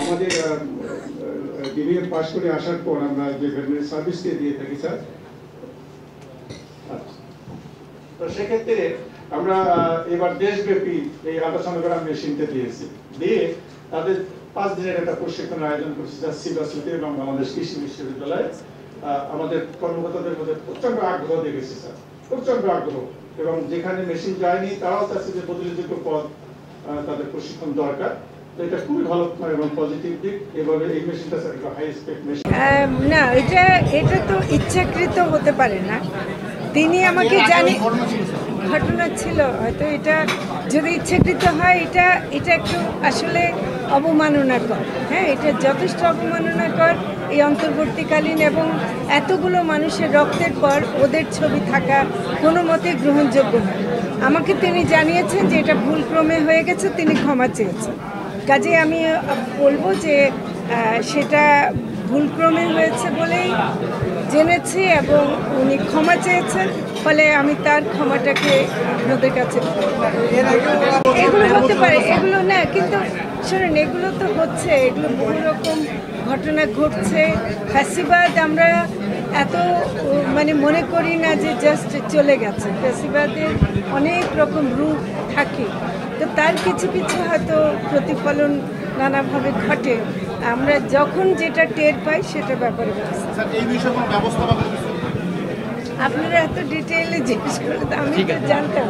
আমাদের DBA pass করে আসার পর আমরা যে ভেটেরিনারি সার্ভিস দিয়ে থাকি স্যার। তো সেক্ষেত্রে আমরা এবার দেশব্যাপী এই আল্ট্রাসোনোগ্রাম মেশিনটা দিয়েছি, দিয়ে তাদের 5 দিনের একটা প্রশিক্ষণের আয়োজন করছি স্যার সিবাসিতে এবং বাংলাদেশ কৃষি বিশ্ববিদ্যালয়ে। আমাদের কর্মকর্তাদের মধ্যে প্রচন্ড আগ্রহ দেখেছি স্যার, প্রচন্ড আগ্রহ, এবং যেখানে মেশিন যায়নি তারাও চাচ্ছে যে বদলিযোগ্য পদ তাদের প্রশিক্ষণ দরকার। তো এটা খুবই ভালো এবং পজিটিভ দিক। এভাবে এই মেশিনটা স্যার একটা হাই স্পেক মেশিন না, এটা তো ইচ্ছাকৃত হতে পারে না। তিনি আমাকে ঘটনা ছিল হয়তো, এটা যদি ইচ্ছাকৃত হয় এটা একটু আসলে অবমাননাকর। হ্যাঁ, এটা যথেষ্ট অবমাননাকর। এই অন্তর্বর্তীকালীন এবং এতগুলো মানুষের রক্তের পর ওদের ছবি থাকা কোনো মতে গ্রহণযোগ্য নয়। আমাকে তিনি জানিয়েছেন যে এটা ভুলক্রমে হয়ে গেছে, তিনি ক্ষমা চেয়েছেন। কাজে আমি বলবো যে সেটা ভুলক্রমে হয়েছে বলেই জেনেছি এবং উনি ক্ষমা চেয়েছেন, ফলে আমি তার ক্ষমাটাকে আপনাদের কাছে এগুলো হতে পারে, এগুলো না, কিন্তু শোনেন, এগুলো তো হচ্ছে, এগুলো বহু রকম ঘটনা ঘটছে। ফ্যাসিবাদ আমরা এত মনে করি না যে জাস্ট চলে গেছে। ফ্যাসিবাদের অনেক রকম রূপ থাকে, তো তার কিছু কিছু হয়তো প্রতিফলন নানাভাবে ঘটে। আমরা যখন যেটা টের পাই সেটা ব্যাপারে আপনারা এত ডিটেইলে জিজ্ঞেস করে তো আমি তো জানতাম,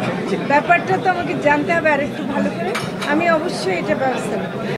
ব্যাপারটা তো আমাকে জানতে হবে আর একটু ভালো করে। আমি অবশ্যই এটা ব্যবস্থা